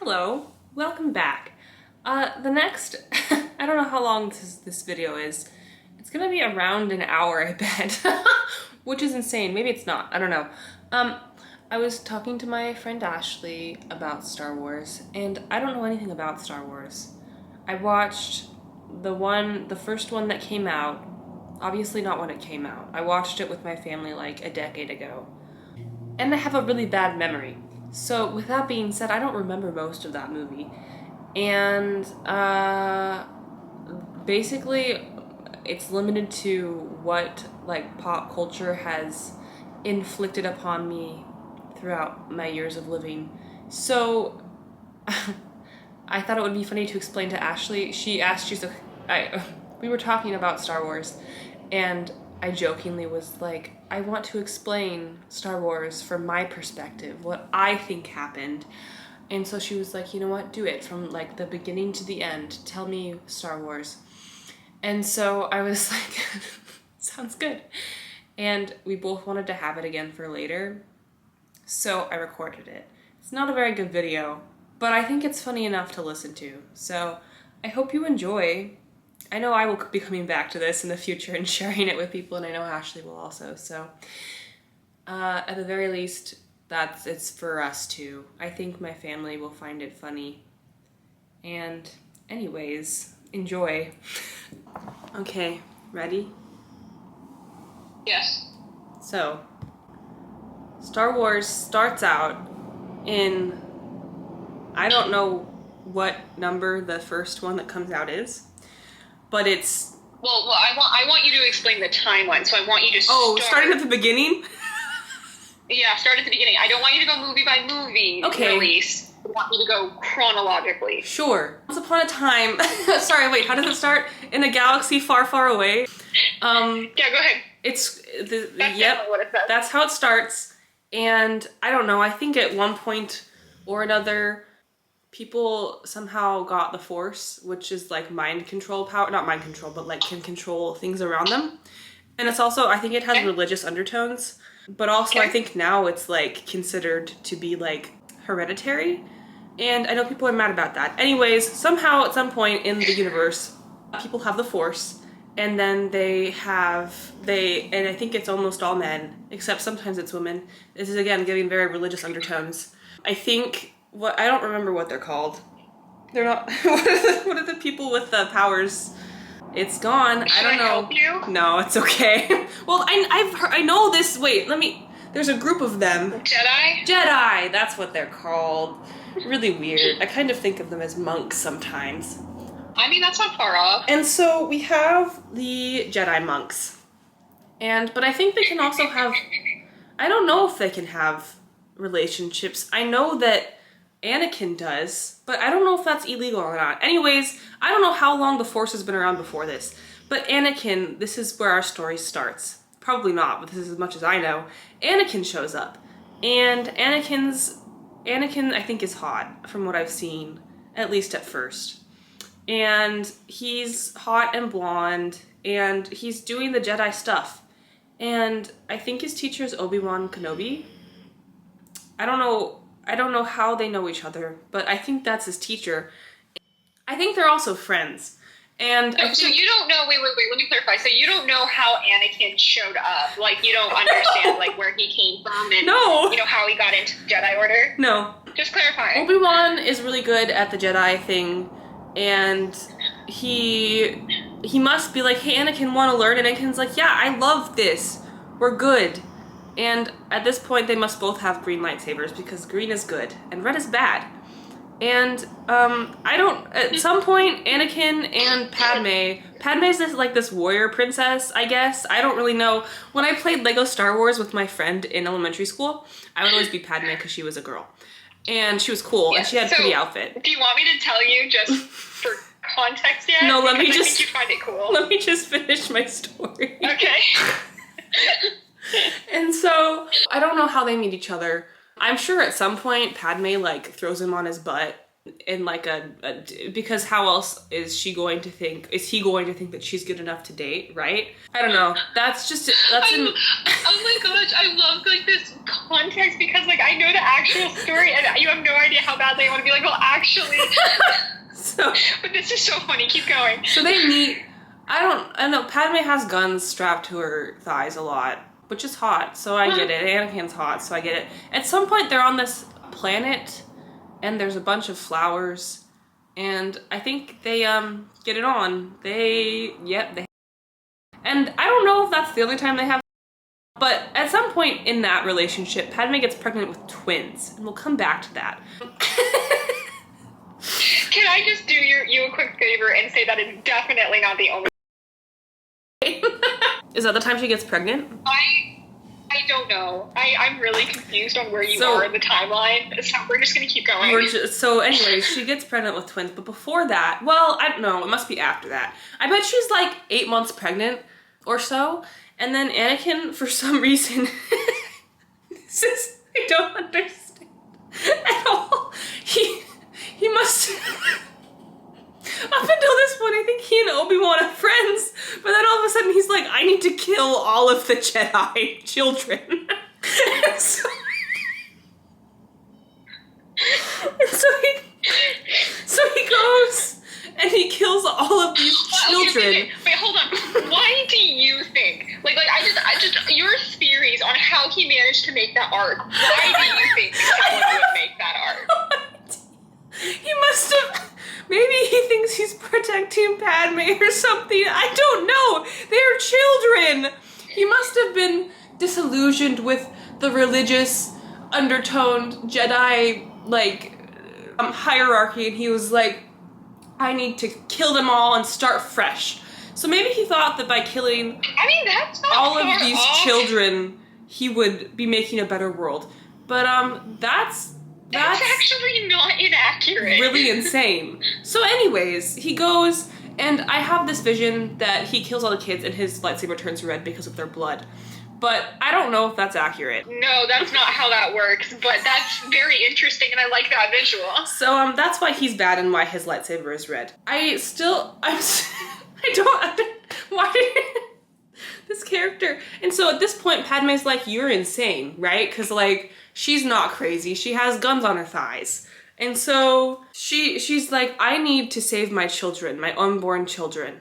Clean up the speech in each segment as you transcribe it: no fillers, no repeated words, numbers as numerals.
Hello, welcome back. The next, I don't know how long this video is. It's gonna be around an hour, I bet, which is insane. Maybe it's not, I don't know. I was talking to my friend Ashley about Star Wars, and I don't know anything about Star Wars. I watched the first one that came out, obviously not when it came out. I watched it with my family like a decade ago, and I have a really bad memory. So with that being said, I don't remember most of that movie. And basically it's limited to what like pop culture has inflicted upon me throughout my years of living. So I thought it would be funny to explain to Ashley. We were talking about Star Wars, and I jokingly was like, I want to explain Star Wars from my perspective, what I think happened. And so she was like, you know what, do it from like the beginning to the end. Tell me Star Wars. And so I was like, sounds good. And we both wanted to have it again for later. So I recorded it. It's not a very good video, but I think it's funny enough to listen to. So I hope you enjoy. I know I will be coming back to this in the future and sharing it with people, and I know Ashley will also. So at the very least, it's for us too. I think my family will find it funny. And anyways, enjoy. Okay, ready? Yes. So, Star Wars starts out in, I don't know what number the first one that comes out is, but it's... Well, I want you to explain the timeline, so I want you to start... Oh, starting at the beginning? Yeah, start at the beginning. I don't want you to go movie by movie release. I want you to go chronologically. Sure. Once upon a time... Sorry, wait, how does it start? In a galaxy far, far away. Yeah, go ahead. That's definitely what it says. That's how it starts. And I don't know, I think at one point or another, people somehow got the Force, which is like mind control power, not mind control, but like can control things around them. And it's also, I think it has religious undertones, but also I think now it's like considered to be like hereditary. And I know people are mad about that. Anyways, somehow at some point in the universe, people have the Force, and then and I think it's almost all men, except sometimes it's women. This is again giving very religious undertones. I think, I don't remember what they're called. They're not, what are the people with the powers? It's gone. I don't know. Should I help you? No, it's okay. Well, I know this, wait, there's a group of them. Jedi? Jedi, that's what they're called. Really weird. I kind of think of them as monks sometimes. I mean, that's not far off. And so we have the Jedi monks. But I think they can also have, I don't know if they can have relationships. I know that Anakin does, but I don't know if that's illegal or not. Anyways, I don't know how long the Force has been around before this, but Anakin, this is where our story starts. Probably not, but this is as much as I know. Anakin shows up, and Anakin I think is hot from what I've seen, at least at first. And he's hot and blonde, and he's doing the Jedi stuff. And I think his teacher is Obi-Wan Kenobi. I don't know how they know each other, but I think that's his teacher. I think they're also friends. And so you don't know, wait, let me clarify. So you don't know how Anakin showed up? Like, you don't understand, like, where he came from and, you know, how he got into the Jedi Order? No. Just clarify. Obi-Wan is really good at the Jedi thing, and he must be like, hey, Anakin, want to learn? And Anakin's like, yeah, I love this. We're good. And at this point, they must both have green lightsabers, because green is good and red is bad. And at some point, Anakin and Padme's this warrior princess, I guess. I don't really know. When I played Lego Star Wars with my friend in elementary school, I would always be Padme because she was a girl. And she was cool, and she had a pretty outfit. Do you want me to tell you just for context yet? No, I think you find it cool. Let me just finish my story. Okay. And so, I don't know how they meet each other. I'm sure at some point Padme, like, throws him on his butt in like because how else is he going to think that she's good enough to date, right? I don't know. Oh my gosh, I love like this context because like I know the actual story and you have no idea how badly I want to be like, well, actually. But this is so funny. Keep going. So they meet. I don't know. Padme has guns strapped to her thighs a lot, which is hot. So I get it. Anakin's hot, so I get it. At some point, they're on this planet, and there's a bunch of flowers, and I think they get it on. They. And I don't know if that's the only time they have. But at some point in that relationship, Padme gets pregnant with twins, and we'll come back to that. Can I just do you a quick favor and say that is definitely not the only. Is that the time she gets pregnant? I don't know. I'm really confused on where you are in the timeline, so we're just gonna keep going. So anyways, she gets pregnant with twins, but before that, well, I don't know, it must be after that. I bet she's like 8 months pregnant or so, and then Anakin, for some reason, I don't understand at all. He must... Up until this point, I think he and Obi-Wan are friends, but then all of a sudden he's like, I need to kill all of the Jedi children. and so he goes and he kills all of these children. Okay. Wait, hold on. Why do you think, like I just your theories on how he managed to make that arc, why do you think someone would make that arc? He must have... Maybe he thinks he's protecting Padme or something. I don't know. They're children. He must have been disillusioned with the religious, undertoned Jedi, like, hierarchy, and he was like, I need to kill them all and start fresh. So maybe he thought that by killing that's not all of these children, he would be making a better world. But, that's actually not inaccurate. Really insane. So anyways, he goes, and I have this vision that he kills all the kids and his lightsaber turns red because of their blood. But I don't know if that's accurate. No, that's not how that works, but that's very interesting and I like that visual. So that's why he's bad and why his lightsaber is red. I don't why this character. And so at this point, Padme's like, you're insane, right? Because like, she's not crazy. She has guns on her thighs. And so she's like, I need to save my children, my unborn children.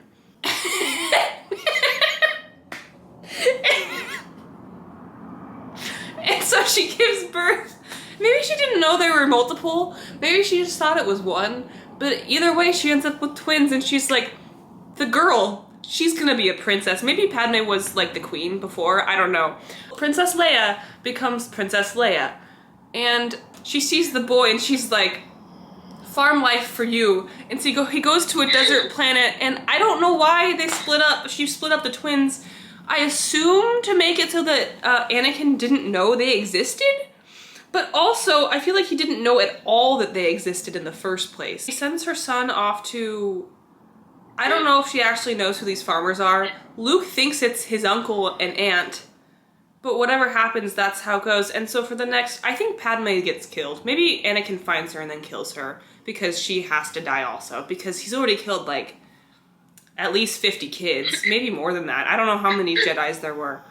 And so she gives birth. Maybe she didn't know there were multiple. Maybe she just thought it was one. But either way, she ends up with twins and she's like, the girl, she's gonna be a princess. Maybe Padme was like the queen before, I don't know. Princess Leia becomes Princess Leia. And she sees the boy and she's like, farm life for you. And so he goes to a desert planet and I don't know why they split up. She split up the twins. I assume to make it so that Anakin didn't know they existed. But also, I feel like he didn't know at all that they existed in the first place. He sends her son off to... I don't know if she actually knows who these farmers are. Luke thinks it's his uncle and aunt. But whatever happens, that's how it goes. And so for the next... I think Padme gets killed. Maybe Anakin finds her and then kills her. Because she has to die also. Because he's already killed, like, at least 50 kids. Maybe more than that. I don't know how many Jedis there were.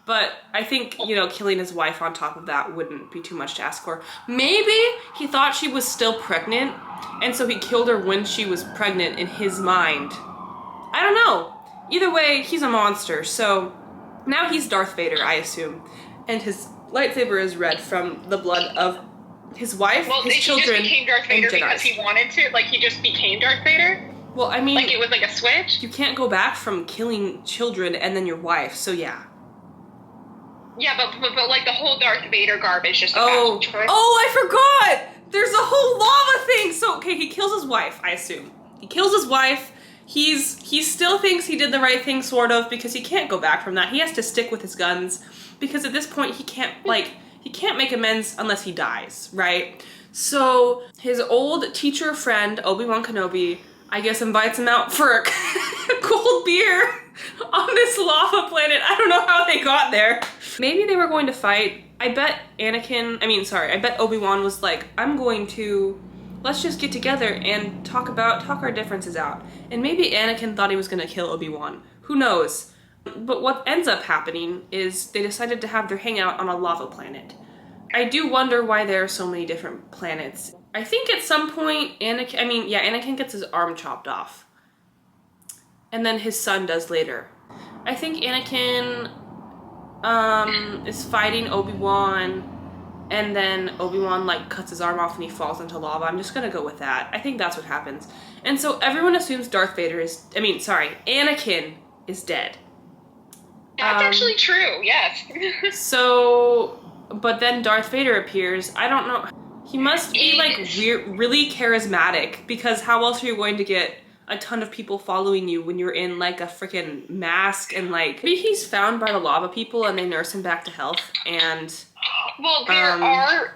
But I think, you know, killing his wife on top of that wouldn't be too much to ask for. Maybe he thought she was still pregnant, and so he killed her when she was pregnant in his mind. I don't know. Either way, he's a monster, so now he's Darth Vader, I assume. And his lightsaber is red from the blood of his wife, his children, and Jedi. He just became Darth Vader because he wanted to? Like, he just became Darth Vader? Well, I mean... Like, it was like a switch? You can't go back from killing children and then your wife, so yeah. Yeah, but like the whole Darth Vader garb is just a bad choice. Oh, I forgot! There's a whole lava thing! So, okay, he kills his wife, I assume. He kills his wife. He still thinks he did the right thing, sort of, because he can't go back from that. He has to stick with his guns, because at this point he can't make amends unless he dies, right? So, his old teacher friend, Obi-Wan Kenobi, I guess invites him out for a cold beer on this lava planet. I don't know how they got there. Maybe they were going to fight. I bet Obi-Wan was like, I'm going to let's just get together and talk our differences out. And maybe Anakin thought he was gonna kill Obi-Wan. Who knows? But what ends up happening is they decided to have their hangout on a lava planet. I do wonder why there are so many different planets. I think at some point, Anakin gets his arm chopped off. And then his son does later. I think Anakin is fighting Obi-Wan, and then Obi-Wan like cuts his arm off and he falls into lava. I'm just gonna go with that. I think that's what happens. And so everyone assumes Anakin is dead. That's actually true, yes. So, but then Darth Vader appears. I don't know. He must be like really charismatic, because how else are you going to get a ton of people following you when you're in like a freaking mask and like, maybe he's found by the lava people and they nurse him back to health. And well, there are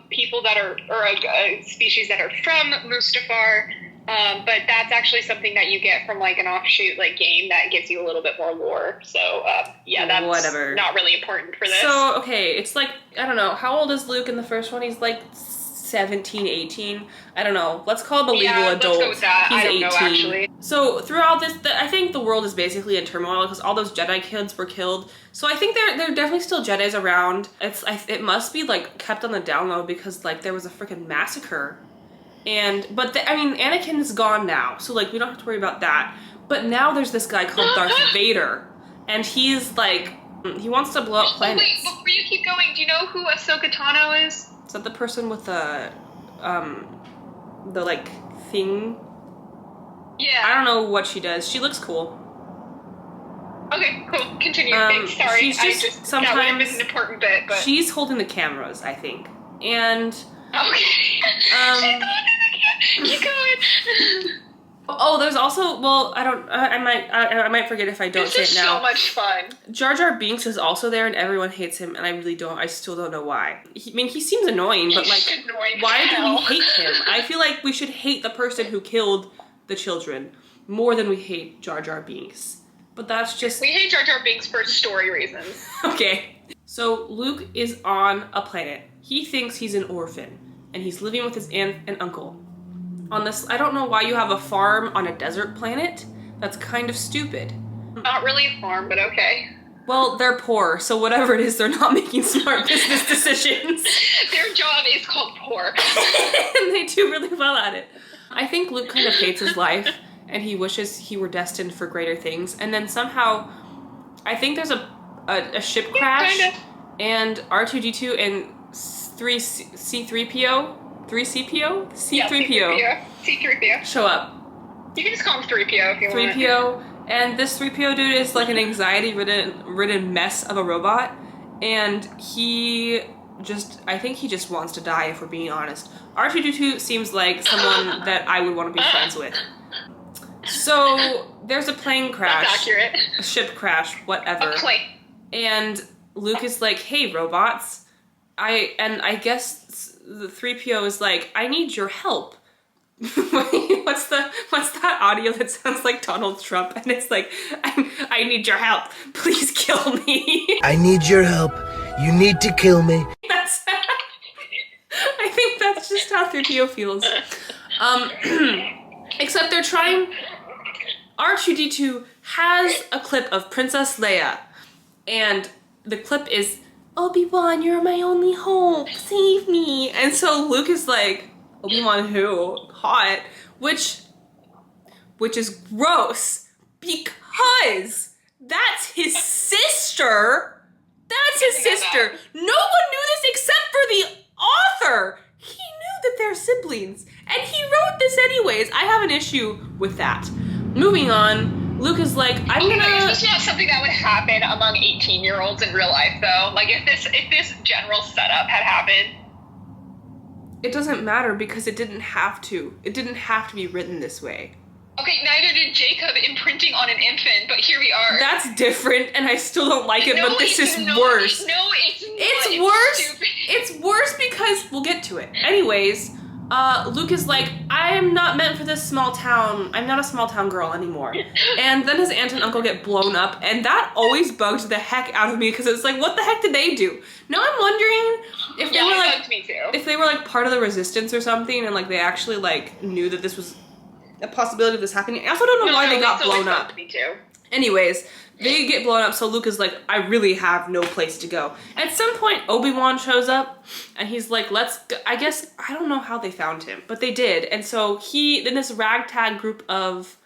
people that are, or a species that are from Mustafar, but that's actually something that you get from like an offshoot like game that gives you a little bit more lore. So that's whatever. Not really important for this. So okay, it's like, I don't know, how old is Luke in the first one? He's like 17, 18. I don't know. Let's call him a legal adult. Let's go with that. He's I don't 18. know, actually. So throughout this, I think the world is basically in turmoil because all those Jedi kids were killed. So I think there are definitely still Jedis around. It must be like kept on the down low because like there was a freaking massacre. Anakin is gone now, so like we don't have to worry about that. But now there's this guy called Darth Vader, and he's like, he wants to blow up planets. Oh wait, before you keep going, do you know who Ahsoka Tano is? Is that the person with the like thing? Yeah. I don't know what she does. She looks cool. Okay, cool. Continue. Thanks. Sorry. She's just sometimes that would have been an important bit, but she's holding the cameras, I think. And okay. Keep going. Oh, there's also, well, I might forget if I don't say it now. This is so much fun. Jar Jar Binks is also there, and everyone hates him, and I still don't know why. He seems annoying, but like, why do we hate him? I feel like we should hate the person who killed the children more than we hate Jar Jar Binks. But that's just... We hate Jar Jar Binks for story reasons. Okay. So Luke is on a planet. He thinks he's an orphan, and he's living with his aunt and uncle. On this, I don't know why you have a farm on a desert planet. That's kind of stupid. Not really a farm, but okay. Well, they're poor, so whatever it is, they're not making smart business decisions. Their job is called poor. And they do really well at it. I think Luke kind of hates his life, and he wishes he were destined for greater things. And then somehow, I think there's a ship crash, and R2-D2 and C-3PO show up. You can just call him 3PO if you want. 3PO, and this 3PO dude is like an anxiety-ridden mess of a robot, and I think he just wants to die, if we're being honest. R2-D2 seems like someone that I would want to be friends with. So, there's a plane crash. That's accurate. A ship crash, whatever. A plane. And Luke is like, hey, robots. I guess the 3PO is like, I need your help. What's that audio that sounds like Donald Trump? And it's like, I need your help. Please kill me. I need your help. You need to kill me. I think that's just how 3PO feels. Except they're trying... R2-D2 has a clip of Princess Leia. And the clip is, Obi-Wan, you're my only hope. Save me. And so Luke is like, Obi-Wan who? Hot. Which is gross. Because that's his sister. That's his sister. No one knew this except for the author. He knew that they're siblings. And he wrote this anyways. I have an issue with that. Moving on. Luke is like, I'm gonna... It's just not something that would happen among 18-year-olds in real life, though. Like, if this general setup had happened... It doesn't matter because it didn't have to. It didn't have to be written this way. Okay, neither did Jacob imprinting on an infant, but here we are. That's different, and I still don't like it, but this is worse. No, it's not. It's worse. It's worse because... We'll get to it. Anyways, Luke is like, I'm not meant for this small town. I'm not a small town girl anymore. And then his aunt and uncle get blown up, and that always bugged the heck out of me because it's like, what the heck did they do? Now I'm wondering if they were like, bugged me too. if they were like part of the resistance or something, and like they actually like knew that this was a possibility of this happening. I also don't know why they got blown up. Me too. Anyways, they get blown up, so Luke is like, I really have no place to go. At some point, Obi-Wan shows up, and he's like, let's go. I guess, I don't know how they found him, but they did. And so then this ragtag group of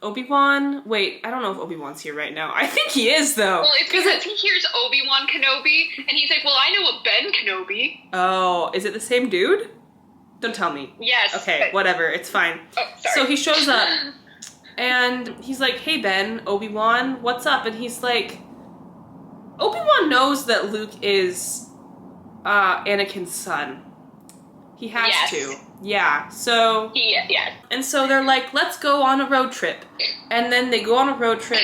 Obi-Wan, wait, I don't know if Obi-Wan's here right now. I think he is, though. Well, it's because he hears Obi-Wan Kenobi, and he's like, well, I know a Ben Kenobi. Oh, is it the same dude? Don't tell me. Yes. Okay, whatever, it's fine. Oh, sorry. So he shows up. And he's like, hey, Ben, Obi-Wan, what's up? And he's like, Obi-Wan knows that Luke is Anakin's son. He has to. Yeah, so... Yeah. And so they're like, let's go on a road trip. And then they go on a road trip,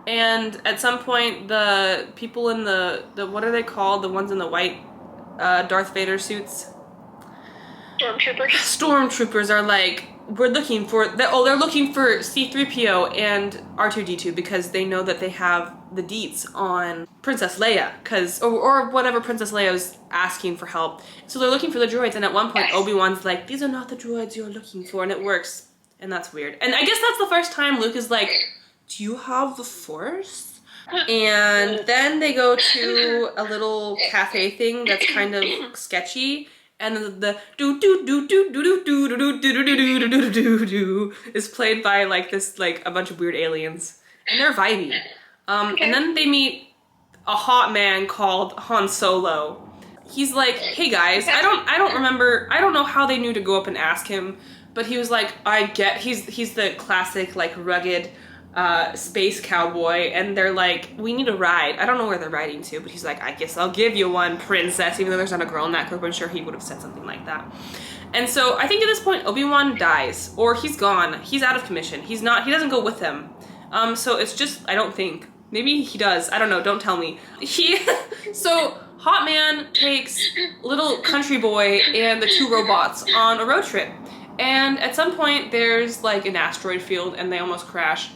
and at some point, the people in the what are they called? The ones in the white Darth Vader suits? Stormtroopers are like, they're looking for C-3PO and R2-D2 because they know that they have the deets on Princess Leia, or whatever Princess Leia's asking for help. So they're looking for the droids, and at one point Obi-Wan's like, these are not the droids you're looking for, and it works. And that's weird. And I guess that's the first time Luke is like, do you have the Force? And then they go to a little cafe thing that's kind of sketchy. And the do do do do do do do do do do do do do do is played by like this like a bunch of weird aliens, and they're vibey. And then they meet a hot man called Han Solo. He's like, hey guys, I don't know how they knew to go up and ask him, but he was like, he's the classic like rugged space cowboy, and they're like, we need a ride. I don't know where they're riding to, but he's like, I guess I'll give you one, princess, even though there's not a girl in that group. I'm sure he would have said something like that. And so I think at this point Obi-Wan dies, or he's gone. He's out of commission. He doesn't go with them. So it's just, I don't think. Maybe he does. I don't know. Don't tell me. So Hot Man takes little country boy and the two robots on a road trip. And at some point there's like an asteroid field and they almost crash.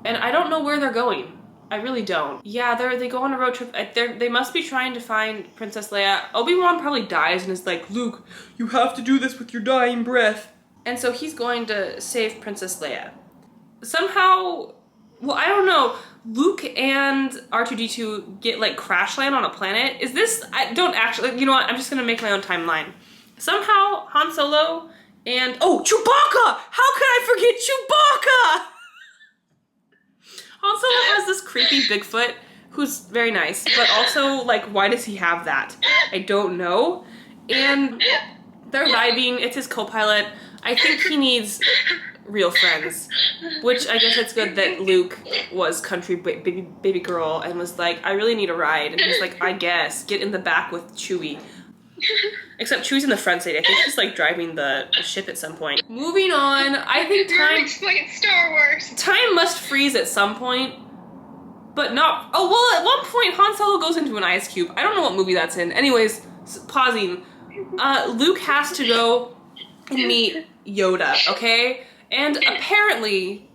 And I don't know where they're going. I really don't. Yeah, they go on a road trip. They must be trying to find Princess Leia. Obi-Wan probably dies and is like, Luke, you have to do this with your dying breath. And so he's going to save Princess Leia. Somehow, well, I don't know, Luke and R2-D2 get like crash land on a planet. Is this, I don't actually, you know what, I'm just gonna make my own timeline. Somehow, Han Solo and, oh, Chewbacca! How could I forget Chewbacca? Han Solo has this creepy Bigfoot who's very nice, but also, like, why does he have that? I don't know. And they're vibing. It's his co-pilot. I think he needs real friends, which I guess it's good that Luke was country baby girl and was like, I really need a ride. And he's like, I guess. Get in the back with Chewie. Except Chewie's in the front seat. I think he's like driving the ship at some point. Moving on, I think time explains Star Wars. Time must freeze at some point, but not. Oh well, at one point Han Solo goes into an ice cube. I don't know what movie that's in. Anyways, pausing. Luke has to go and meet Yoda. Okay, and apparently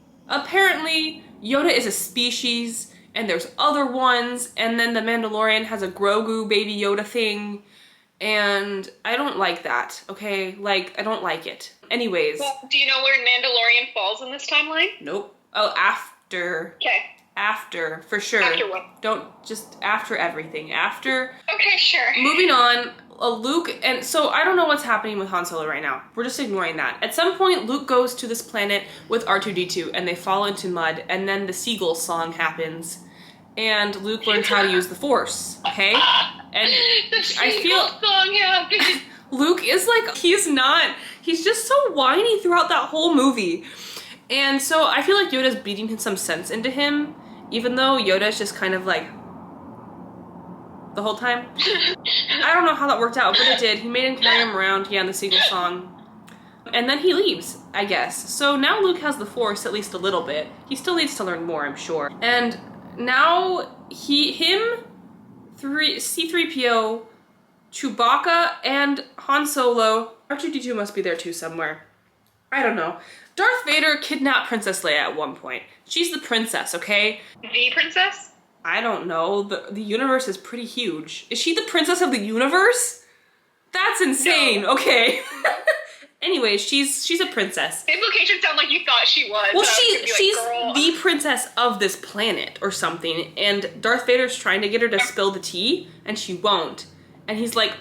Yoda is a species, and there's other ones, and then the Mandalorian has a Grogu baby Yoda thing. And I don't like that, okay? Like, I don't like it. Anyways. Well, do you know where Mandalorian falls in this timeline? Nope. Oh, after. Okay. After, for sure. After what? Don't, just after everything. After. Okay, sure. Moving on, Luke, and so I don't know what's happening with Han Solo right now. We're just ignoring that. At some point, Luke goes to this planet with R2-D2, and they fall into mud, and then the Seagull song happens. And Luke learns how to use the Force, okay? And I feel song happened. Luke is like, he's just so whiny throughout that whole movie. And so I feel like Yoda's beating some sense into him, even though Yoda's just kind of like, the whole time. I don't know how that worked out, but it did. He made him carry him around, yeah, in the Seagull song. And then he leaves, I guess. So now Luke has the Force, at least a little bit. He still needs to learn more, I'm sure. And now C-3PO, Chewbacca, and Han Solo R2-D2 must be there too somewhere. I don't know. Darth Vader kidnapped Princess Leia at one point. She's the princess, okay? The princess? I don't know. The universe is pretty huge. Is she the princess of the universe? That's insane. No. Okay. Anyway, she's a princess. The implications sound like you thought she was. Well, she's the princess of this planet or something, and Darth Vader's trying to get her to spill the tea, and she won't. And he's like,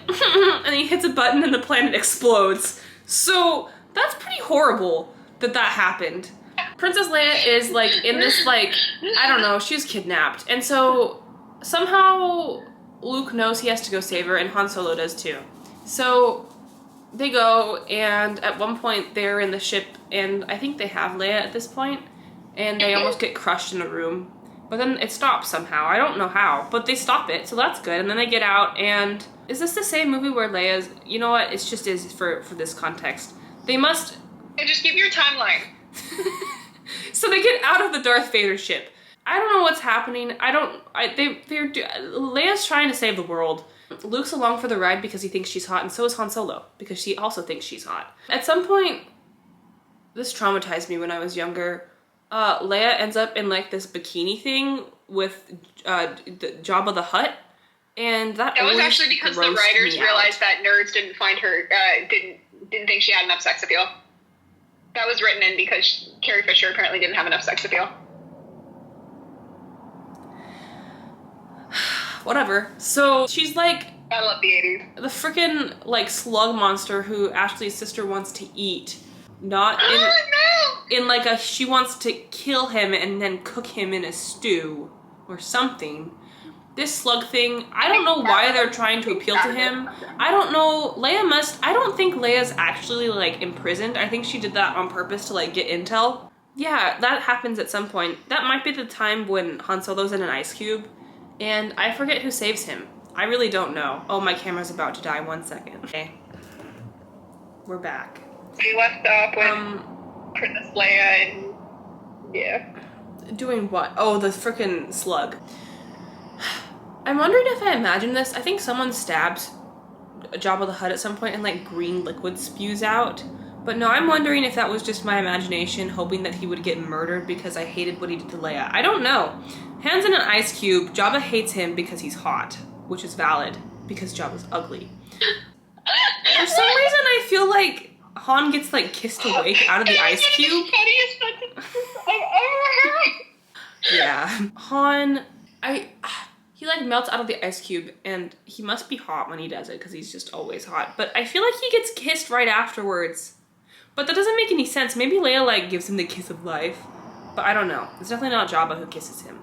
and he hits a button and the planet explodes. So that's pretty horrible that happened. Princess Leia is like in this like, I don't know, she's kidnapped. And so somehow Luke knows he has to go save her, and Han Solo does too. So they go, and at one point they're in the ship, and I think they have Leia at this point, and they almost get crushed in a room. But then it stops somehow. I don't know how, but they stop it, so that's good. And then they get out, and is this the same movie where Leia's, you know what, it's just is for this context. They must... And just give your timeline. So they get out of the Darth Vader ship. I don't know what's happening. Leia's trying to save the world. Luke's along for the ride because he thinks she's hot, and so is Han Solo, because she also thinks she's hot. At some point, this traumatized me when I was younger. Leia ends up in like this bikini thing with Jabba the Hutt, and that was actually because the writers realized that nerds didn't find her, didn't think she had enough sex appeal. That was written in because Carrie Fisher apparently didn't have enough sex appeal. Whatever. So she's like, I love the 80s. The freaking like slug monster who Ashley's sister wants to eat. Not in, in like a, she wants to kill him and then cook him in a stew or something. This slug thing, I don't know why they're trying to appeal to him. I don't know, I don't think Leia's actually like imprisoned. I think she did that on purpose to like get intel. Yeah, that happens at some point. That might be the time when Han Solo's in an ice cube, and I forget who saves him. I really don't know. Oh, my camera's about to die, 1 second. Okay. We're back. We left up with Princess Leia and, yeah. Doing what? Oh, the frickin' slug. I'm wondering if I imagined this. I think someone stabs Jabba the Hutt at some point and like green liquid spews out. But no, I'm wondering if that was just my imagination, hoping that he would get murdered because I hated what he did to Leia. I don't know. Hands in an ice cube, Jabba hates him because he's hot, which is valid, because Jabba's ugly. For some reason, I feel like Han gets like kissed awake out of the ice cube. Yeah. Han, he like melts out of the ice cube, and he must be hot when he does it because he's just always hot. But I feel like he gets kissed right afterwards. But that doesn't make any sense. Maybe Leia like gives him the kiss of life. But I don't know. It's definitely not Jabba who kisses him.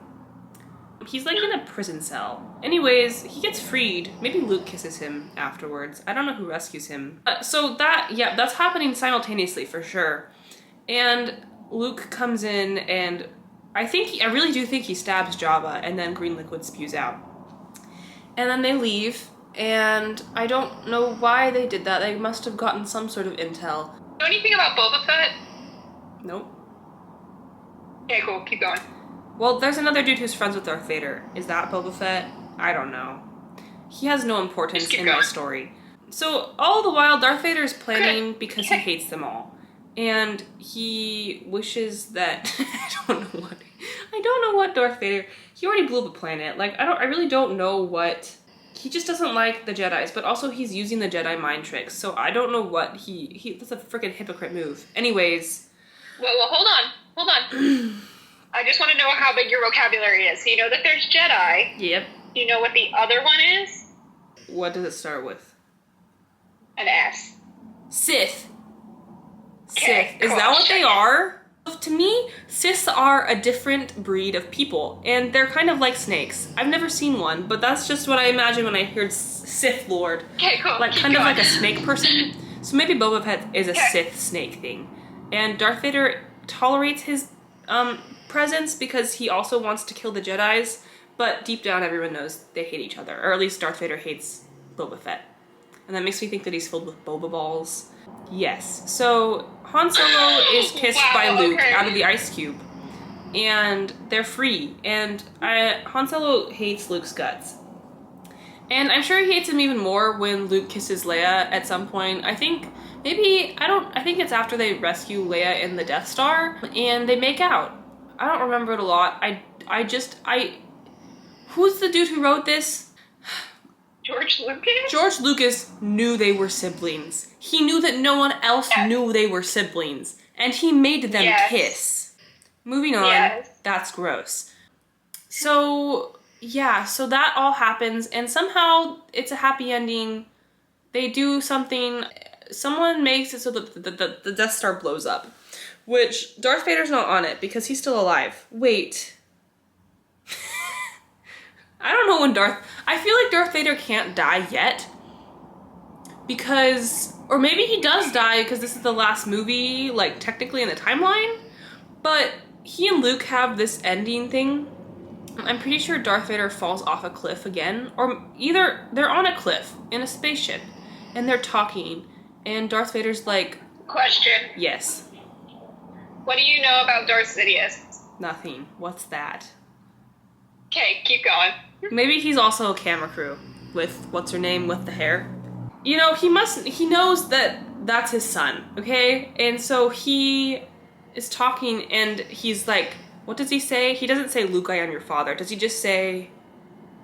He's like in a prison cell. Anyways, he gets freed. Maybe Luke kisses him afterwards. I don't know who rescues him. So that's happening simultaneously for sure. And Luke comes in, and I really do think he stabs Jabba, and then green liquid spews out. And then they leave, and I don't know why they did that. They must have gotten some sort of intel. Know anything about Boba Fett? Nope. Okay, cool. Keep going. Well, there's another dude who's friends with Darth Vader. Is that Boba Fett? I don't know. He has no importance in my story. So all the while, Darth Vader is planning because he hates them all. And he wishes that... I don't know what Darth Vader... He already blew up a planet. Like, I really don't know what... He just doesn't like the Jedis, but also he's using the Jedi mind tricks. So I don't know what that's a freaking hypocrite move. Anyways... Well, hold on. I just want to know how big your vocabulary is. So you know that there's Jedi. Yep. Do you know what the other one is? What does it start with? An S. Sith. Okay, Sith. Is that what they are? To me, Siths are a different breed of people, and they're kind of like snakes. I've never seen one, but that's just what I imagine when I heard Sith Lord. Okay, cool. Like kind of like a snake person. So maybe Boba Fett is a Sith snake thing. And Darth Vader tolerates his presence because he also wants to kill the Jedis, but deep down everyone knows they hate each other, or at least Darth Vader hates Boba Fett. And that makes me think that he's filled with boba balls. Yes. So Han Solo is kissed by Luke out of the ice cube, and they're free, and Han Solo hates Luke's guts. And I'm sure he hates him even more when Luke kisses Leia at some point. I think I think it's after they rescue Leia in the Death Star and they make out. I don't remember it a lot. Who's the dude who wrote this? George Lucas? George Lucas knew they were siblings. He knew that no one else knew they were siblings. And he made them kiss. Moving on, that's gross. So, yeah, so that all happens, and somehow it's a happy ending. They do something, someone makes it so that the Death Star blows up. Which, Darth Vader's not on it, because he's still alive. Wait. I don't know when I feel like Darth Vader can't die yet. Because, or maybe he does die because this is the last movie, like, technically in the timeline. But he and Luke have this ending thing. I'm pretty sure Darth Vader falls off a cliff again. Or either they're on a cliff in a spaceship and they're talking. And Darth Vader's like... Question. Yes. What do you know about Darth Sidious? Nothing. What's that? Okay, keep going. Maybe he's also a camera crew with, what's her name, with the hair. You know, he knows that that's his son, okay? And so he is talking and he's like, what does he say? He doesn't say, Luke, I am your father. Does he just say,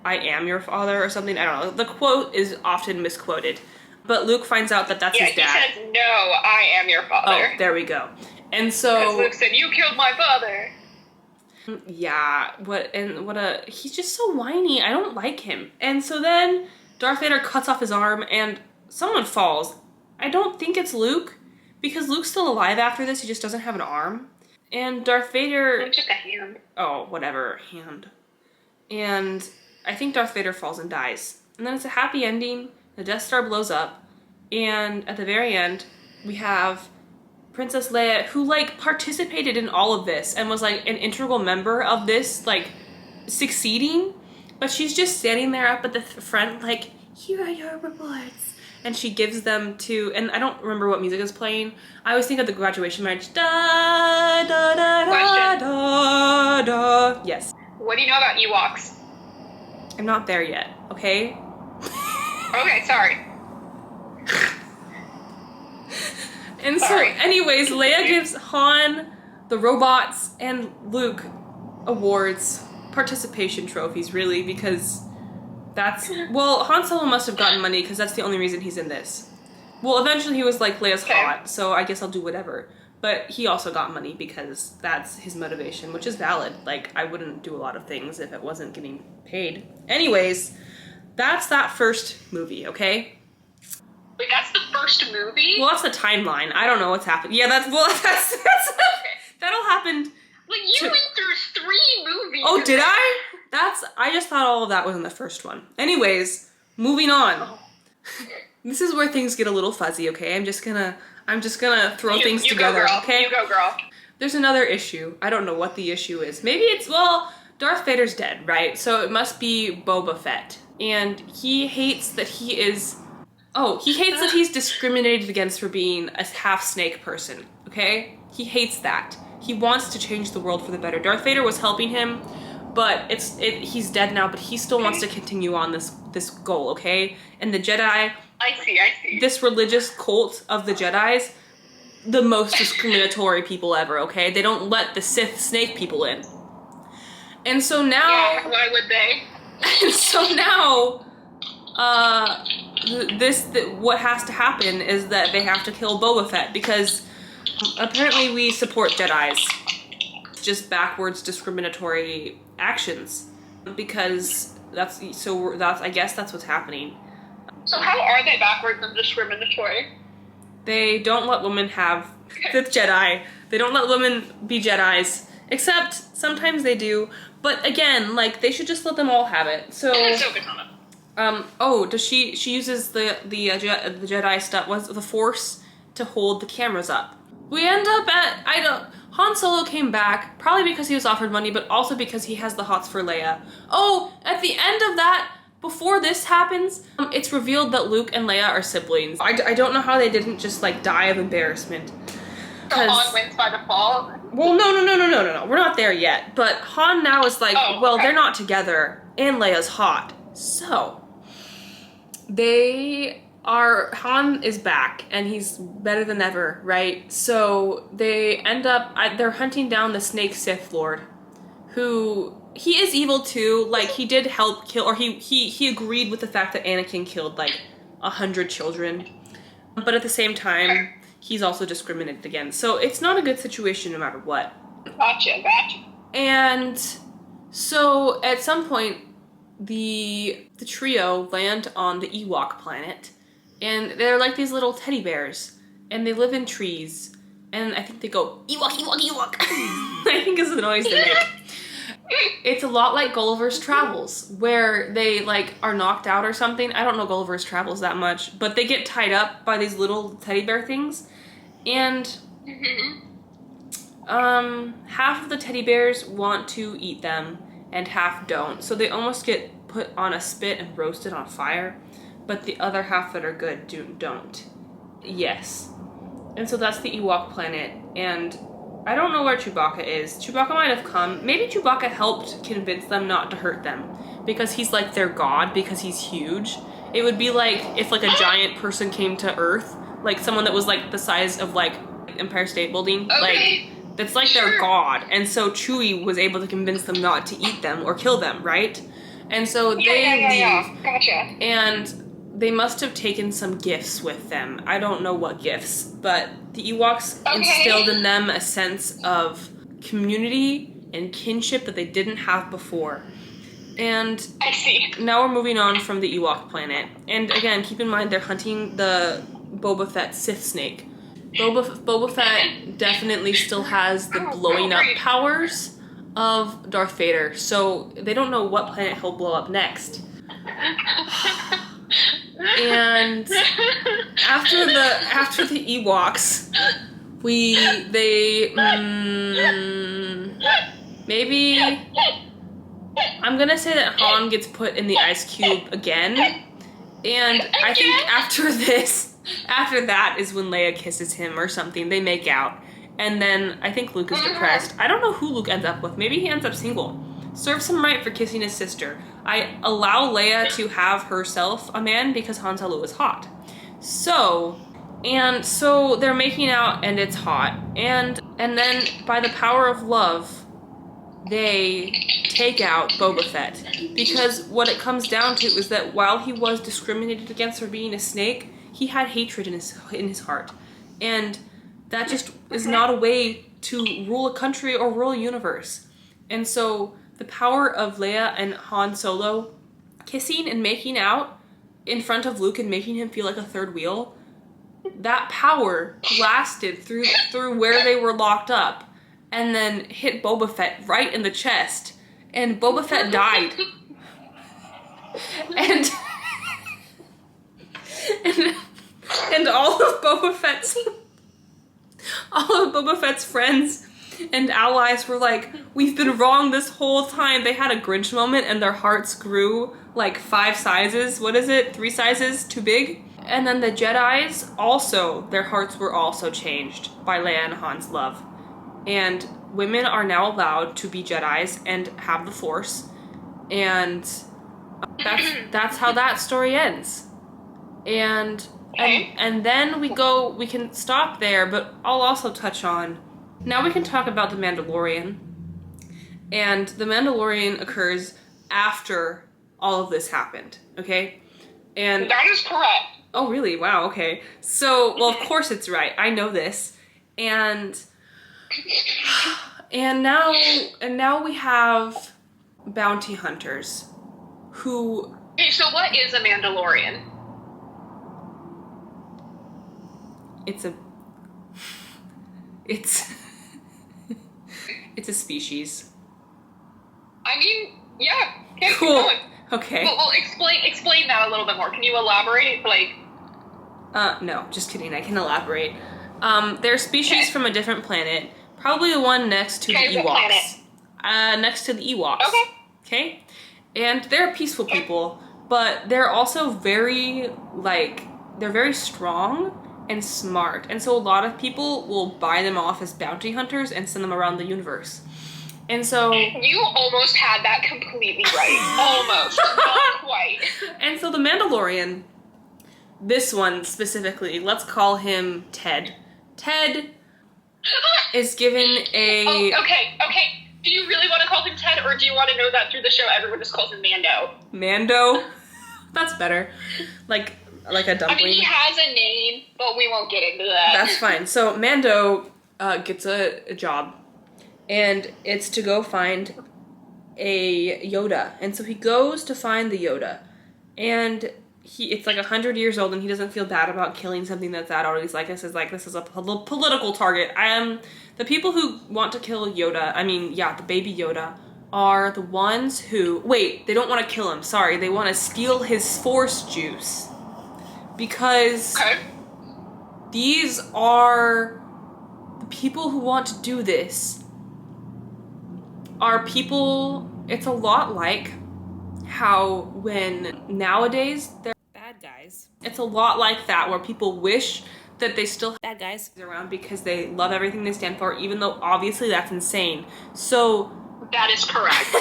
I am your father or something? I don't know. The quote is often misquoted. But Luke finds out that that's his dad. Yeah, he says, no, I am your father. Oh, there we go. And so... Because Luke said, you killed my father. Yeah, he's just so whiny. I don't like him. And so then Darth Vader cuts off his arm and someone falls. I don't think it's Luke, because Luke's still alive after this. He just doesn't have an arm. And Darth Vader... It's just a hand. Oh, whatever. Hand. And I think Darth Vader falls and dies. And then it's a happy ending. The Death Star blows up. And at the very end, we have Princess Leia, who, like, participated in all of this and was, like, an integral member of this, like, succeeding. But she's just standing there up at the front, like, here are your rewards. And she gives them to, and I don't remember what music is playing. I always think of the graduation march. Da, da, da, da, da, da. Yes. What do you know about Ewoks? I'm not there yet, okay? Okay, sorry. And so, anyways, Leia gives Han, the robots, and Luke awards, participation trophies, really, because that's... Well, Han Solo must have gotten money, because that's the only reason he's in this. Well, eventually he was like, Leia's hot, so I guess I'll do whatever. But he also got money, because that's his motivation, which is valid. Like, I wouldn't do a lot of things if it wasn't getting paid. Anyways, that's that first movie, okay? Wait, that's the first movie? Well, that's the timeline. I don't know what's happened. Yeah, that's that all happened. Like, you went through 3 movies. Oh, did I? I just thought all of that was in the first one. Anyways, moving on. Oh. This is where things get a little fuzzy, okay? I'm just gonna throw things together, go, girl. okay? You go, girl. There's another issue. I don't know what the issue is. Maybe it's, well, Darth Vader's dead, right? So it must be Boba Fett. And he hates that he is... Oh, he hates that he's discriminated against for being a half-snake person, okay? He hates that. He wants to change the world for the better. Darth Vader was helping him, but he's dead now, but he still wants to continue on this goal, okay? And the Jedi... I see. This religious cult of the Jedis, the most discriminatory people ever, okay? They don't let the Sith snake people in. And so now... Yeah, why would they? And so now... what has to happen is that they have to kill Boba Fett, because apparently we support Jedis. Just backwards discriminatory actions, because I guess that's what's happening. So how are they backwards and discriminatory? They don't let women have the Jedi. They don't let women be Jedis, except sometimes they do. But again, like, they should just let them all have it. So. Does she uses the Jedi stuff, was the Force, to hold the cameras up. We end up at, Han Solo came back, probably because he was offered money, but also because he has the hots for Leia. Oh, at the end of that, before this happens, it's revealed that Luke and Leia are siblings. I don't know how they didn't just, like, die of embarrassment. So Han wins by default? Well, no, we're not there yet. But Han now is like, they're not together, and Leia's hot. So, Han is back, and he's better than ever, right? So they end up, they're hunting down the Snake Sith Lord, who, he is evil too, like, he did help kill, or he agreed with the fact that Anakin killed, like, 100 children. But at the same time, he's also discriminated against. So it's not a good situation no matter what. Gotcha. And so at some point, the trio land on the Ewok planet, and they're like these little teddy bears, and they live in trees, and I think they go, Ewok, Ewok, Ewok. I think is the noise they make. It's a lot like Gulliver's Travels, where they, like, are knocked out or something. I don't know Gulliver's Travels that much, but they get tied up by these little teddy bear things, and half of the teddy bears want to eat them, and half don't. So they almost get put on a spit and roasted on fire, but the other half that are good don't. Yes. And so that's the Ewok planet, and I don't know where Chewbacca is. Chewbacca might have come. Maybe Chewbacca helped convince them not to hurt them, because he's like their god, because he's huge. It would be like if like a giant person came to Earth, like someone that was like the size of like Empire State Building, like that's like their god. And so Chewie was able to convince them not to eat them or kill them, right? And so they leave. Yeah. Gotcha. And they must have taken some gifts with them. I don't know what gifts, but the Ewoks instilled in them a sense of community and kinship that they didn't have before. And I see. Now we're moving on from the Ewok planet. And again, keep in mind they're hunting the Boba Fett Sith snake. Boba Fett definitely still has the blowing up powers of Darth Vader, so they don't know what planet he'll blow up next. And after the Ewoks, maybe I'm gonna say that Han gets put in the ice cube again, and I think after that is when Leia kisses him or something. They make out, and then I think Luke is depressed. I don't know who Luke ends up with. Maybe he ends up single. Serves him right for kissing his sister. I allow Leia to have herself a man because Han Solo is hot. So they're making out and it's hot. And then by the power of love, they take out Boba Fett. Because what it comes down to is that while he was discriminated against for being a snake, he had hatred in his heart. And that just is not a way to rule a country or rule a universe. And so the power of Leia and Han Solo kissing and making out in front of Luke and making him feel like a third wheel, that power lasted through where they were locked up and then hit Boba Fett right in the chest, and Boba Fett died. and all of Boba Fett's friends and allies were like, we've been wrong this whole time. They had a Grinch moment and their hearts grew like 5 sizes. What is it? 3 sizes too big? And then the Jedis also, their hearts were also changed by Leia and Han's love. And women are now allowed to be Jedis and have the Force. And that's how that story ends. And then we can stop there, but I'll also touch on, now we can talk about The Mandalorian. And The Mandalorian occurs after all of this happened, okay? And that is correct. Oh, really? Wow, okay. So, well, of course it's right. I know this. And now we have bounty hunters who... Okay, so what is a Mandalorian? It's a species. I mean, yeah. Okay, cool. Keep going. Okay. Well, explain that a little bit more. Can you elaborate? No, just kidding. I can elaborate. They're species from a different planet. Probably the one next to the Ewoks. Next to the Ewoks. Okay? And they're peaceful people, but they're also very strong and smart. And so a lot of people will buy them off as bounty hunters and send them around the universe. And so... You almost had that completely right. Almost. Not quite. And so the Mandalorian this one specifically, let's call him Ted. Ted is given a... Oh, okay. Do you really want to call him Ted, or do you want to know that through the show everyone just calls him Mando? Mando? That's better. Like a dumpling. I mean, he has a name, but we won't get into that. That's fine. So Mando gets a job, and it's to go find a Yoda. And so he goes to find the Yoda, and it's like 100 years old, and he doesn't feel bad about killing something that's that old. He's like, this is a political target. The people who want to kill Yoda, the baby Yoda, are the ones who... Wait, they don't want to kill him. Sorry, they want to steal his Force juice. Because these are... The people who want to do this are people... It's a lot like how when nowadays they're bad guys. It's a lot like that, where people wish that they still have bad guys around because they love everything they stand for, even though obviously that's insane. So... That is correct.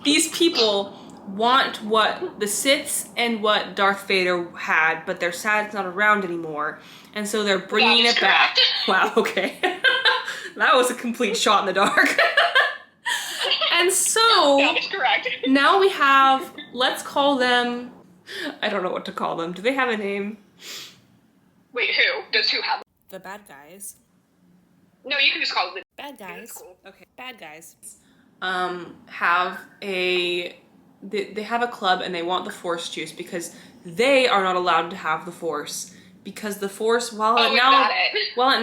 These people want what the Siths and what Darth Vader had, but they're sad it's not around anymore, and so they're bringing it back. Wow, okay. That was a complete shot in the dark. And so... That is correct. Now we have, let's call them... I don't know what to call them. Do they have a name? Wait, who? Does who have... The bad guys. No, you can just call them... Bad guys. Cool. Okay, bad guys. Have a... They have a club, and they want the Force juice because they are not allowed to have the Force. Because the Force, while it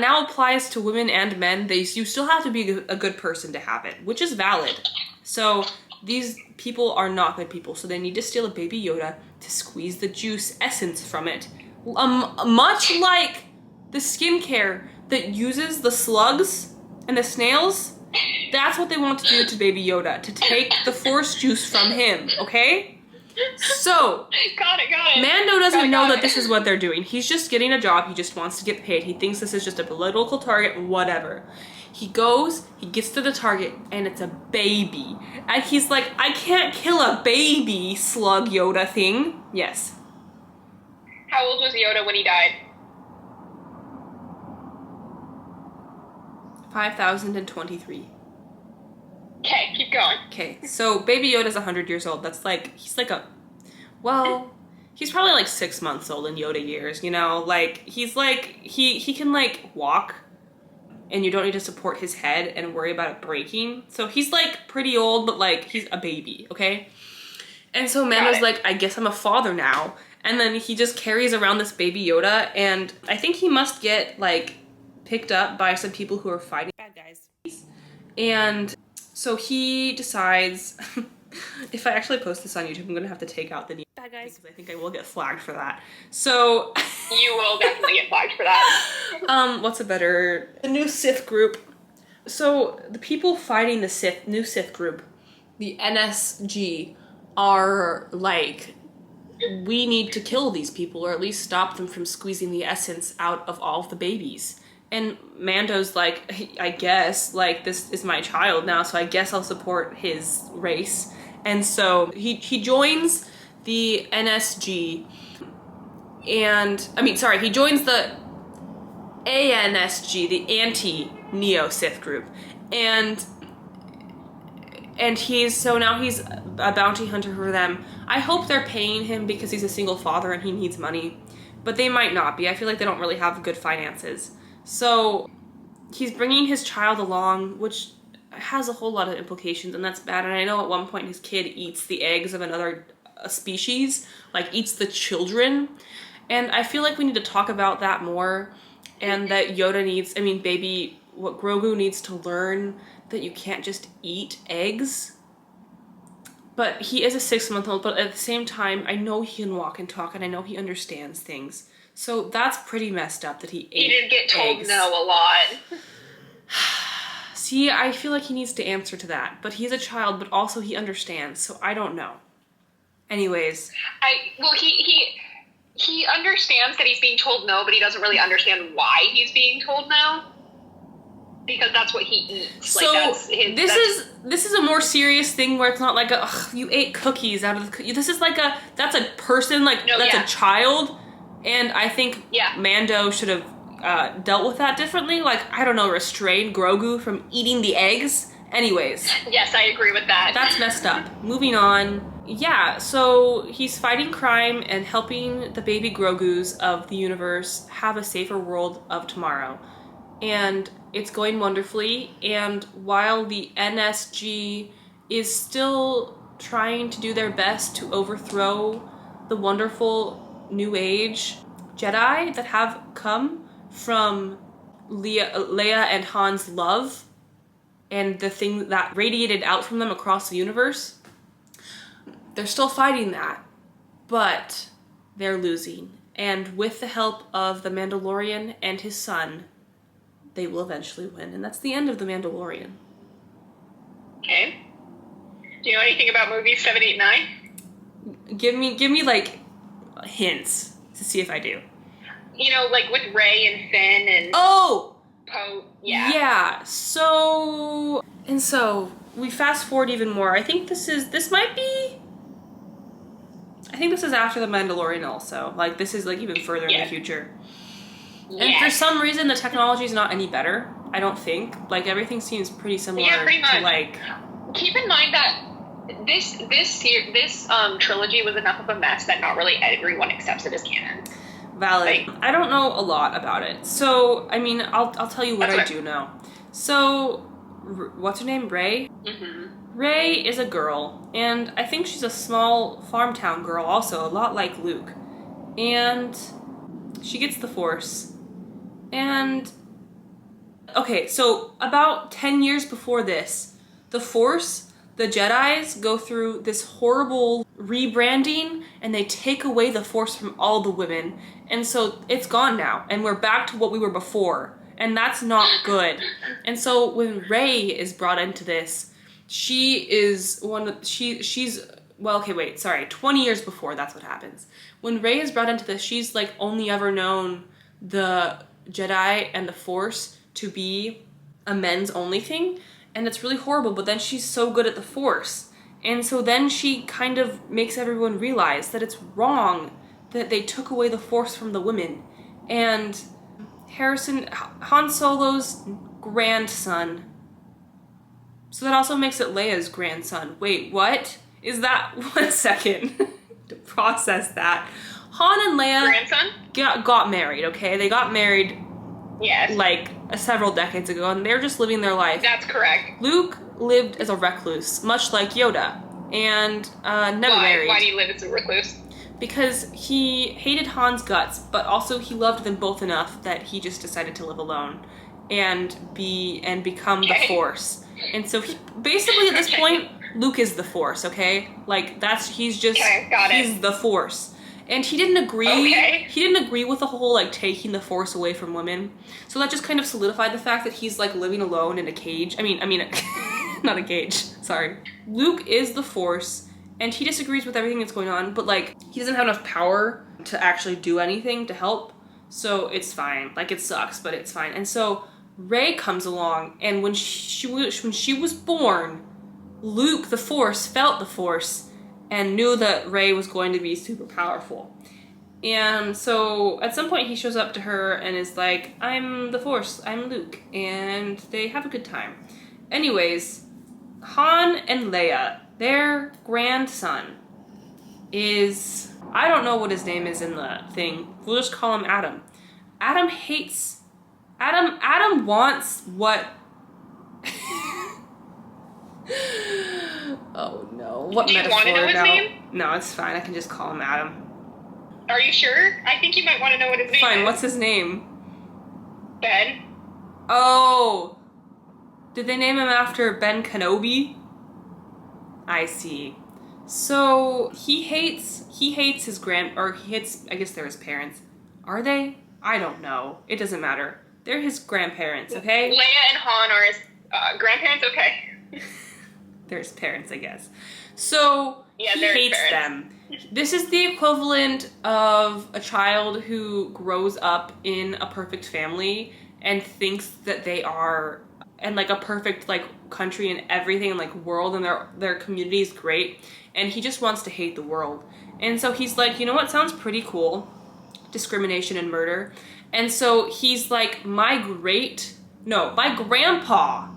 now applies to women and men, you still have to be a good person to have it, which is valid. So these people are not good people, so they need to steal a baby Yoda to squeeze the juice essence from it. Much like the skincare that uses the slugs and the snails, that's what they want to do to baby Yoda, to take the Force juice from him, okay? So, got it. Mando doesn't know that this is what they're doing. He's just getting a job. He just wants to get paid. He thinks this is just a political target, whatever. He goes, he gets to the target, and it's a baby. And he's like, I can't kill a baby slug Yoda thing. Yes. How old was Yoda when he died? 5,023. Okay, keep going. Okay, so baby Yoda's 100 years old. That's like, he's probably like 6 months old in Yoda years, you know? Like, he's like, he can like walk, and you don't need to support his head and worry about it breaking. So he's like pretty old, but like, he's a baby, okay? And so Mando's like, I guess I'm a father now. And then he just carries around this baby Yoda, and I think he must get like picked up by some people who are fighting bad guys. And so he decides, if I actually post this on YouTube, I'm gonna have to take out the bad guys because I think I will get flagged for that. So you will definitely get flagged for that. What's the new Sith group? So the people fighting the new Sith group, the NSG, are like, we need to kill these people, or at least stop them from squeezing the essence out of all of the babies. And Mando's like, I guess, like, this is my child now, so I guess I'll support his race. And so he joins the NSG, he joins the ANSG, the anti-Neo-Sith group. And now he's a bounty hunter for them. I hope they're paying him because he's a single father and he needs money. But they might not be. I feel like they don't really have good finances. So he's bringing his child along, which has a whole lot of implications, and that's bad. And I know at one point his kid eats the eggs of another species, like eats the children. And I feel like we need to talk about that more, and that Yoda needs, what Grogu needs to learn, that you can't just eat eggs. But he is a 6-month-old, but at the same time, I know he can walk and talk, and I know he understands things. So that's pretty messed up that he ate eggs. He did get told no a lot. See, I feel like he needs to answer to that. But he's a child, but also he understands, so I don't know. Anyways. He understands that he's being told no, but he doesn't really understand why he's being told no. Because that's what he eats. So this is a more serious thing where it's not like you ate cookies out of the cookie. This is like that's a person, a child, And I think Mando should have dealt with that differently. Like, I don't know, restrain Grogu from eating the eggs. Anyways. Yes, I agree with that. That's messed up. Moving on. Yeah, so he's fighting crime and helping the baby Grogus of the universe have a safer world of tomorrow. And it's going wonderfully. And while the NSG is still trying to do their best to overthrow the wonderful New Age Jedi that have come from Leia and Han's love and the thing that radiated out from them across the universe, they're still fighting that, but they're losing. And with the help of the Mandalorian and his son, they will eventually win. And that's the end of the Mandalorian. Okay. Do you know anything about movies 7, 8, 9? Give me like hints to see if I do. You know, like with Rey and Finn and Poe. Yeah. Yeah. So we fast forward even more. I think this is after the Mandalorian also. Like, this is like even further in the future. And for some reason, the technology is not any better. I don't think. Like, everything seems pretty similar. Yeah, pretty much. To, like, keep in mind that this trilogy was enough of a mess that not really everyone accepts it as canon. Valid. Like, I don't know a lot about it. So, I mean, I'll tell you what I do know. So, what's her name? Rey? Mm-hmm. Rey is a girl, and I think she's a small farm town girl also, a lot like Luke. And she gets the Force. And, okay, so about 10 years before this, the Force, the Jedis go through this horrible rebranding, and they take away the Force from all the women. And so it's gone now, and we're back to what we were before. And that's not good. And so when Rey is brought into this, she's 20 years before that's what happens. When Rey is brought into this, she's like only ever known the Jedi and the Force to be a men's only thing, and it's really horrible, but then she's so good at the Force. And so then she kind of makes everyone realize that it's wrong that they took away the Force from the women. And Han Solo's grandson. So that also makes it Leia's grandson. Wait, what? Is that... 1 second. To process that. Han and Leia... Grandson? Got married, okay? They got married... Yes. Like, several decades ago, and they're just living their life. That's correct. Luke lived as a recluse, much like Yoda. And, never married. Why do you live as a recluse? Because he hated Han's guts, but also he loved them both enough that he just decided to live alone and become the Force. And so basically at this point, Luke is the Force, okay? Like, he's the Force. And he didn't agree. Okay. He didn't agree with the whole, like, taking the Force away from women. So that just kind of solidified the fact that he's, like, living alone in a cage. I mean, not a cage. Sorry. Luke is the Force, and he disagrees with everything that's going on, but, like, he doesn't have enough power to actually do anything to help. So it's fine. Like, it sucks, but it's fine. And so Rey comes along, and when she was born, Luke, the Force, felt the Force and knew that Rey was going to be super powerful. And so at some point he shows up to her and is like, I'm the Force, I'm Luke, and they have a good time. Anyways, Han and Leia, their grandson is, I don't know what his name is in the thing. We'll just call him Adam. Adam wants what... Oh no. What Do you metaphor want to know his now? name? No, it's fine. I can just call him Adam. Are you sure? I think you might want to know what his name is. Fine, what's his name? Ben. Oh! Did they name him after Ben Kenobi? I see. So he hates his I guess they're his parents. Are they? I don't know. It doesn't matter. They're his grandparents, okay? Leia and Han are his grandparents, okay. They're his parents, I guess. So yeah, he hates them. This is the equivalent of a child who grows up in a perfect family and thinks that they are, and like a perfect like country and everything and like world, and their community is great, and he just wants to hate the world. And so he's like, you know what sounds pretty cool? discrimination and murder. And so he's like, my grandpa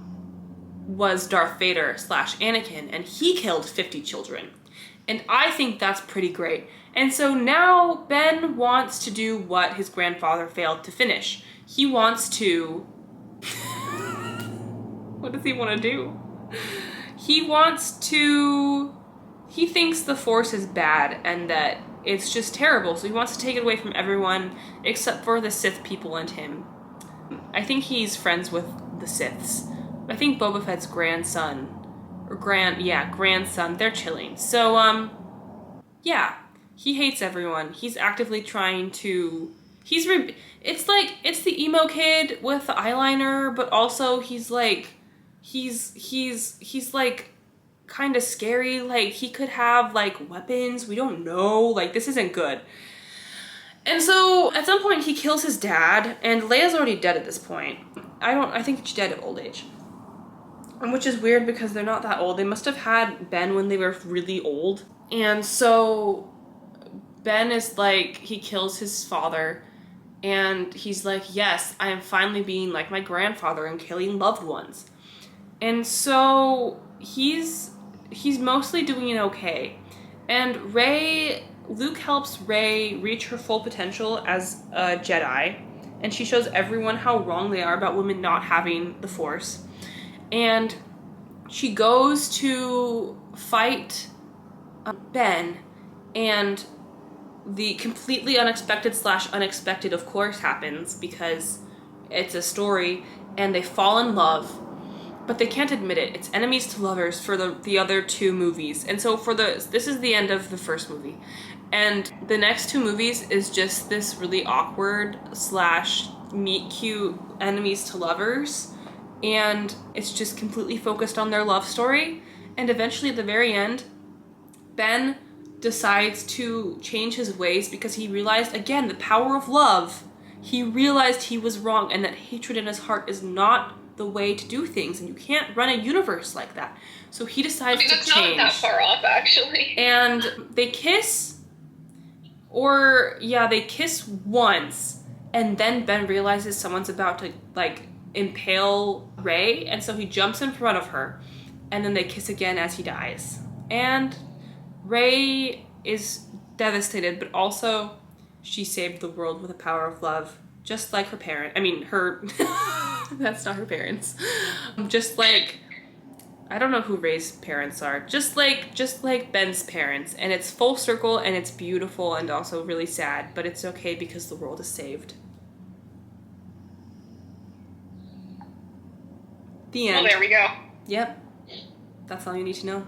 was Darth Vader / Anakin, and he killed 50 children. And I think that's pretty great. And so now Ben wants to do what his grandfather failed to finish. He wants to... What does he want to do? He thinks the Force is bad and that it's just terrible. So he wants to take it away from everyone except for the Sith people and him. I think he's friends with the Siths. I think Boba Fett's grandson, they're chilling. So, yeah, he hates everyone. He's actively trying to, it's the emo kid with the eyeliner, but also he's like kind of scary. Like, he could have, like, weapons. We don't know. Like, this isn't good. And so, at some point, he kills his dad, and Leia's already dead at this point. I think she's dead of old age. Which is weird because they're not that old. They must have had Ben when they were really old. And so Ben is like, he kills his father and he's like, yes, I am finally being like my grandfather and killing loved ones. And so he's mostly doing okay. And Luke helps Rey reach her full potential as a Jedi. And she shows everyone how wrong they are about women not having the Force. And she goes to fight Ben, and the completely unexpected / unexpected, of course, happens because it's a story, and they fall in love, but they can't admit it. It's enemies to lovers for the other 2 movies. And so this is the end of the first movie. And the next 2 movies is just this really awkward / meet cute enemies to lovers. And it's just completely focused on their love story. And eventually at the very end, Ben decides to change his ways because he realized, again, the power of love. He realized he was wrong and that hatred in his heart is not the way to do things. And you can't run a universe like that. So he decides to change. That's not that far off, actually. And they kiss. They kiss once. And then Ben realizes someone's about to, like, impale Rey, and so he jumps in front of her, and then they kiss again as he dies. And Rey is devastated, but also she saved the world with the power of love, just like her parent. I mean, her... That's not her parents. Just like... I don't know who Rey's parents are. Just like Ben's parents. And it's full circle, and it's beautiful, and also really sad, but it's okay because the world is saved. The end. Well, there we go. Yep. That's all you need to know.